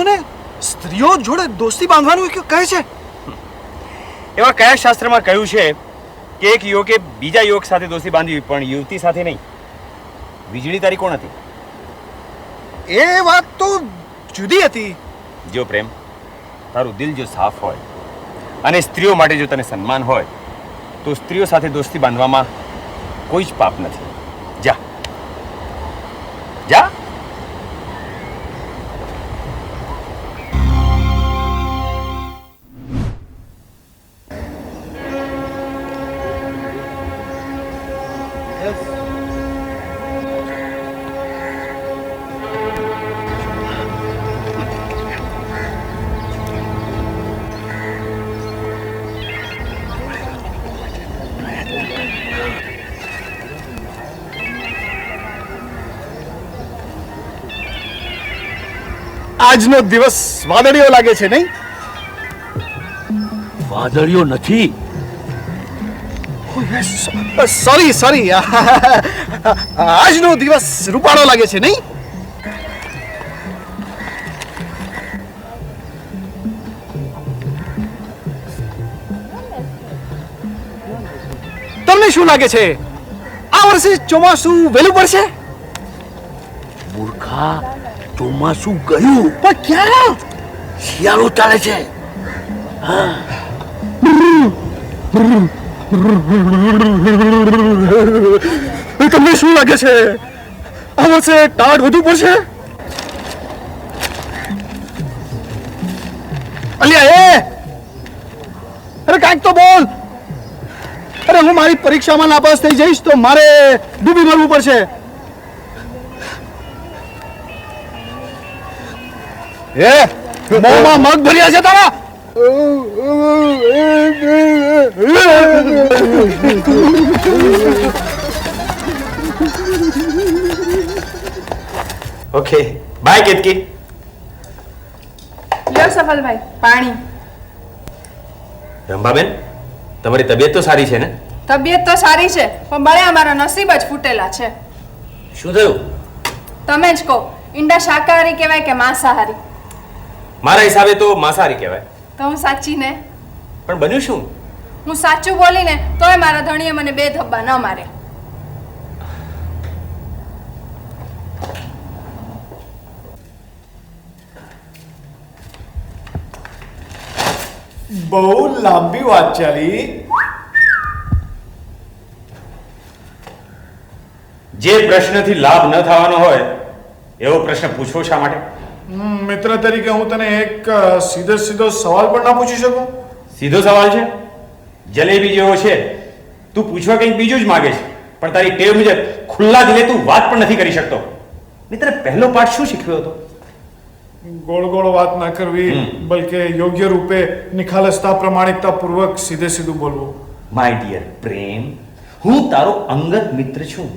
મને સ્ત્રીઓ જોડે દોસ્તી બાંધવાનું કહે છે? એવા કયા શાસ્ત્રમાં કહ્યું છે કે એક યુવકે બીજા યુવક સાથે દોસ્તી બાંધવી, પણ યુવતી સાથે નહીં? વીજળી તારી કોણ હતી? એ વાત તો જુદી હતી. જો પ્રેમ, તારું દિલ જો સાફ હોય અને સ્ત્રીઓ માટે જો તને સન્માન હોય તો સ્ત્રીઓ સાથે દોસ્તી બાંધવામાં કોઈ જ પાપ નથી. જા જા. આજનો દિવસ વાદળીઓ લાગે છે, નહીં? વાદળીઓ નથી. સોરી આજનો દિવસ રૂપાળો લાગે છે, નહીં? તમને શું લાગે છે, આ વર્ષે ચોમાસું વહેલું પડશે? મૂર્ખા, ચોમાસું ગયું, પણ ક્યાં? શિયાળો ચાલે છે. તમને શું લાગે છે, આ વર્ષે ટાઢ વધુ પડશે? અલ્યા અરે કાંઈક તો બોલ. અરે હું મારી પરીક્ષામાં નાપાસ થઈ જઈશ તો મારે ડૂબી મરવું પડશે. મોંમાં મગ ભર્યા છે તારા? Okay, bye Ketki. લ્યો સફલભાઈ, પાણી. રંભાબેન, તમારી તબિયત તો સારી છે ને? તબિયત તો સારી છે, પણ બળે અમારા નસીબ જ ફૂટેલા છે. શું થયું? તમે જ કહો, ઈંડા શાકાહારી કહેવાય કે માંસાહારી? મારા હિસાબે તો માંસાહારી કહેવાય. તો હું સાચી ને? પણ બન્યું શું? હું સાચું બોલીને તોય મારા ધણીએ મને બે ધબ્બા ન માર્યા. બહુ લાંબી વાત ચાલી. જે પ્રશ્નથી લાભ ન થવાનો હોય એવો પ્રશ્ન પૂછવો શા માટે? મિત્ર તરીકે હું તને એક સીધો સવાલ પણ ના પૂછી શકું? સીધો સવાલ છે? જલેબી જેવો છે. તું પૂછવા કંઈક બીજું જ માંગે છે, પણ તારી ટેવ મુજબ ખુલ્લા દિલે તું વાત પણ નથી કરી શકતો. મિત્ર, પહેલો પાઠ શું શીખ્યો હતો? ગોળ વાત ના કરવી, બલકે યોગ્ય રૂપે નિખાલસતા પ્રમાણિકતા પૂર્વક સીધું બોલવું. માય ડિયર પ્રેમ, હું તારો અંગત મિત્ર છું,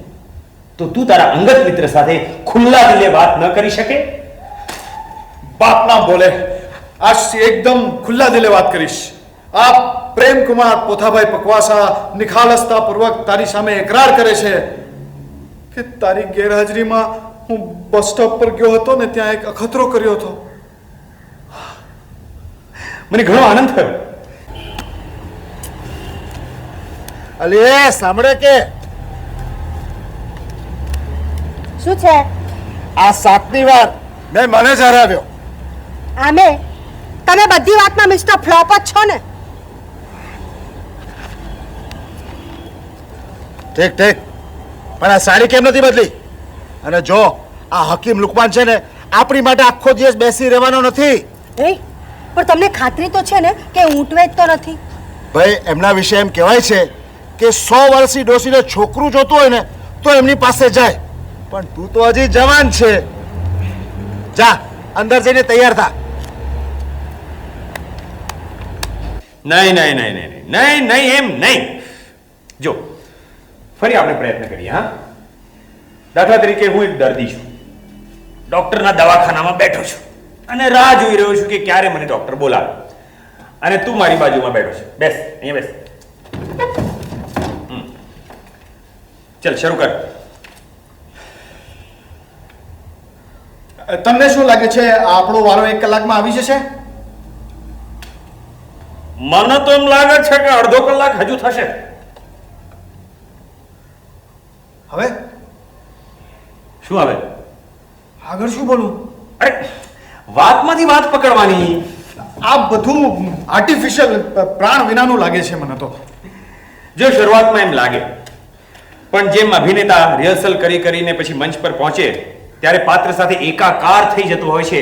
તો તું તારા અંગત મિત્ર સાથે ખુલ્લા દિલે વાત ન કરી શકે? બાપ ના બોલે. આજથી એકદમ ખુલ્લા દિલે વાત કરીશ. આ પ્રેમકુમાર પોથાભાઈ પકવાસા નિખાલસતા પૂર્વક તારી સામે એકરાર કરે છે કે તારી ગેરહાજરીમાં હું બસ સ્ટોપ પર ગયો હતો ને ત્યાં એક અખતરો કર્યો હતો. મને ઘણો આનંદ થયો. અલે સાંભળે કે શું છે? આ 7મી વાર મેં મને જ હરાવ્યો. આમે તમે બધી વાતમાં મિસ્ટર ફ્લોપ જ છો ને? ઠીક પણ આ સાડી કેમ નથી બદલી? અને જો આ હકીમ લુકમાન છે ને, આપણી માટે આખો દિવસ બેસી રહેવાનો નથી. પણ તમને ખાતરી તો છે ને કે ઊંટવેજ તો નથી? ભાઈ, એમના વિશે એમ કહેવાય છે કે 100 વર્ષની ડોસીને છોકરું જોતું હોય ને તો એમની પાસે જાય, પણ તું તો હજી જવાન છે. જા અંદર જઈને તૈયાર થા. નહીં, એમ નહીં. જો ફરી આપણે પ્રયત્ન કરીએ. હા, દાખલા તરીકે હું એક દર્દી છું, ડોક્ટરના દવાખાનામાં બેઠો છું અને રાહ જોઈ રહ્યો છું કે ક્યારે મને ડોક્ટર બોલાવે, અને તું મારી બાજુમાં બેઠો છે. બેસ, અહીંયા બેસ. ચલ શરૂ કર. તમને શું લાગે છે આપણો વારો 1 કલાકમાં આવી જશે? મને તો એમ લાગે છે કે અડધો કલાક હજુ થશે. હવે શું હવે? આગળ શું બોલું? અરે વાતમાંથી વાત પકડવાની. આ બધું આર્ટિફિશિયલ પ્રાણ વિનાનું લાગે છે મને તો. જો શરૂઆતમાં એમ લાગે, પણ જેમ અભિનેતા રિહર્સલ કરીને પછી મંચ પર પહોંચે ત્યારે પાત્ર સાથે એકાકાર થઈ જતો હોય છે,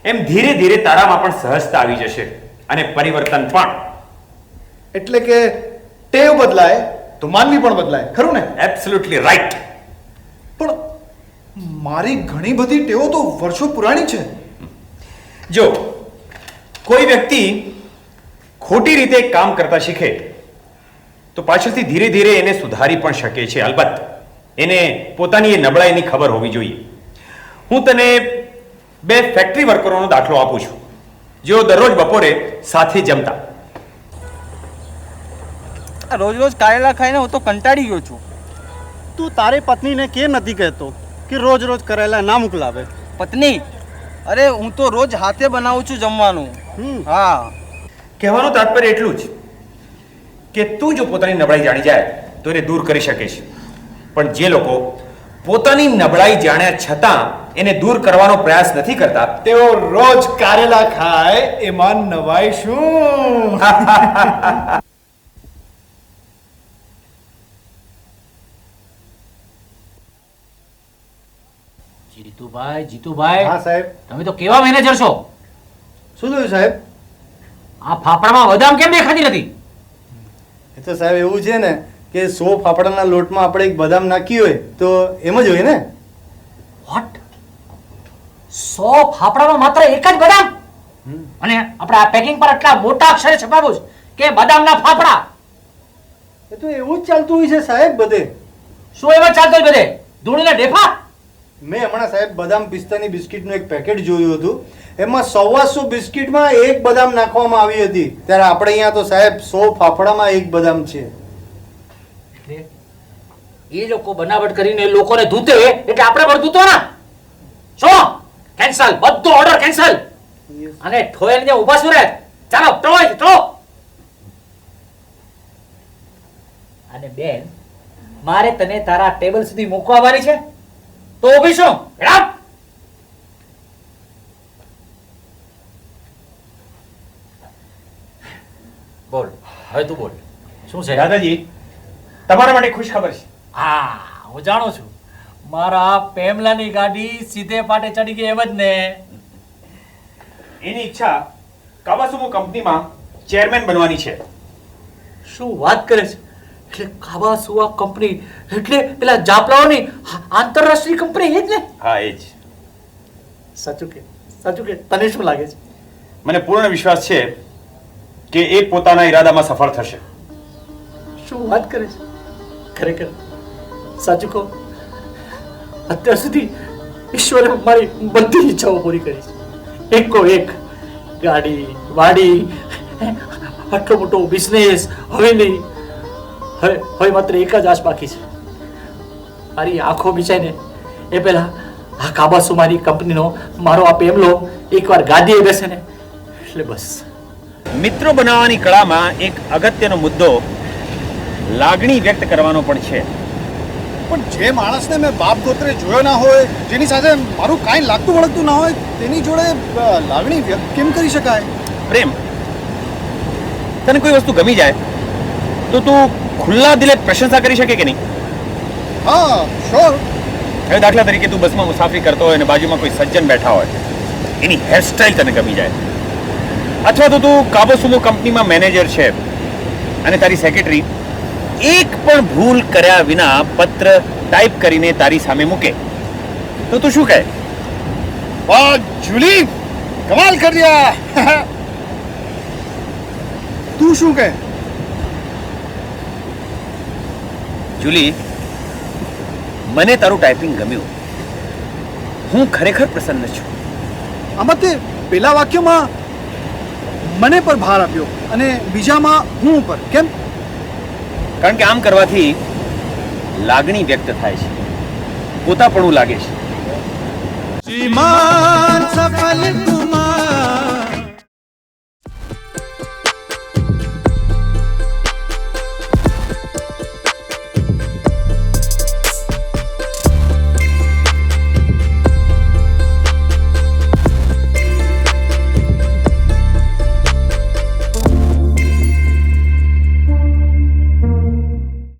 એમ ધીરે ધીરે તારામાં પણ સહજતા આવી જશે અને પરિવર્તન પણ. એટલે કે ટેવ બદલાય તો માનવી પણ બદલાય, ખરું ને? Absolutely right. પણ મારી ઘણી બધી ટેવો તો વર્ષો પુરાણી છે. જો કોઈ વ્યક્તિ ખોટી રીતે કામ કરતા શીખે તો પાછળથી ધીરે ધીરે એને સુધારી પણ શકે છે. અલબત્ત એને પોતાની એ નબળાઈની ખબર હોવી જોઈએ. હું તને 2 ફેક્ટરી વર્કરોનો દાખલો આપું છું, જેઓ દરરોજ બપોરે સાથે જમતા. રોજ રોજ કારેલા ખાઈને હું તો કંટાળી ગયો છું. તું તારી પત્નીને કેમ નથી કહેતો કે રોજ રોજ કરેલા ના મોકલાવે? પત્ની? અરે હું તો રોજ હાથે બનાવું છું જમવાનું. હા. કહેવાનું તાત્પર્ય એટલું જ કે તું જો પોતાની નબળાઈ જાણી જાય તો એને દૂર કરી શકે છે, પણ જે લોકો પોતાની નબળાઈ જાણ્યા છતાં એને દૂર કરવાનો પ્રયાસ નથી કરતા તેઓ રોજ કારેલા ખાય એમાં નવાઈ શું? જીતુભાઈ, હા સાહેબ. તમે તો કેવા મેનેજર છો? શું થયું સાહેબ? આ ફાફડામાં બદામ કેમ દેખાતી નથી? એ તો સાહેબ એવું છે ને કે 100 ફાફડાના લોટમાં આપણે એક બદામ નાખી હોય તો એમ જ હોય ને. વોટ? 100 ફાફડામાં માત્ર એક જ બદામ? અને આપણે આ પેકિંગ પર આટલા મોટા અક્ષરે છપાવ્યું છે કે બદામના ફાફડા. એ તો એવું જ ચાલતું હોય છે સાહેબ બધે. શું એમાં ચાલતો હોય બધે? ધૂળીના ઢેફા? મેં હમણાં સાહેબ બદામ પિસ્તાની બિસ્કિટનું એક પેકેટ જોયું હતું, એમાં 125 બિસ્કિટમાં એક બદામ નાખવામાં આવી હતી, ત્યારે આપણે અહીંયા તો સાહેબ 100 ફાફડામાં એક બદામ છે. એટલે એ લોકો બનાવટ કરીને લોકોને ધૂતે એટલે આપણે પણ ધૂતો ના. શું? કેન્સલ, બધો ઓર્ડર કેન્સલ. અને ઠોઈને ઊભા શું રહે? ચાલો ટોય ટો. અને બેન, મારે તને તારા ટેબલ સુધી મૂકવા આવવાની છે તો ઊભી શું? રામ. બોલ, હવે તું બોલ. શું છે? દાદાજી, તમારા માટે ખુશ ખબર છે. હા, હું જાણું છું. મારા પેમલાની ગાડી સીધે પાટે ચડી ગઈ એમ જ ને. એની ઈચ્છા કાવાસુમો કંપનીમાં ચેરમેન બનવાની છે. શું વાત કરે છે? એટલે કાવાસુઆ કંપની એટલે પેલા જાપલાઓની આંતરરાષ્ટ્રીય કંપની એ જ ને? હા, એ જ. સાચું કે તને શું લાગે છે? મને પૂર્ણ વિશ્વાસ છે કે એ પોતાના ઈરાદામાં સફળ થશે. શું વાત કરે છે? ખરેખર સાચું કહો, અત્યાર સુધી ઈશ્વરે મારી બધી ઈચ્છાઓ પૂરી કરી છે. એકો એક ગાડી, વાડી, આટલો મોટો બિઝનેસ, હવેલી. હવે માત્ર એક જ આશ બાકી છે. મારી આંખો બિચાઈને એ પહેલા આ કાબાસુમારી કંપનીનો મારો આ પેમલો એકવાર ગાદીએ બેસે ને એટલે બસ. મિત્રો બનાવવાની કળામાં એક અગત્યનો મુદ્દો લાગણી વ્યક્ત કરવાનો પણ છે. પણ જે માણસને મેં બાપ ગોત્રે જોયો ના હોય, જેની સાથે મારું કાંઈ લાગતું વળગતું ના હોય, તેની જોડે લાગણી વ્યક્ત કેમ કરી શકાય? પ્રેમ, તને કોઈ વસ્તુ ગમી જાય તો તું ખુલ્લા દિલે પ્રશંસા કરી શકે કે નહીં? હા, શ્યોર. હવે દાખલા તરીકે તું બસમાં મુસાફરી કરતો હોય અને બાજુમાં કોઈ સજ્જન બેઠા હોય, એની હેરસ્ટાઈલ તને ગમી જાય, અથવા તો તું કાબોસુમો કંપનીમાં મેનેજર છે અને તારી સેક્રેટરી એક પણ ભૂલ કર્યા વિના પત્ર ટાઈપ કરીને તારી સામે મૂકે તો તું શું કહે? વાહ જુલી, કમાલ કરી દિયા. તું શું કહે? જુલી, મને તારું ટાઈપિંગ ગમ્યું. હું ખરેખર પ્રસન્ન છું. આમાં તે પેલા વાક્યમાં મને પર ભાર આપ્યો અને બીજામાં હું ઉપર કેમ? કારણ કે આમ કરવાથી લાગણી વ્યક્ત થાય છે, પોતાપણું લાગે છે. ईमान सफल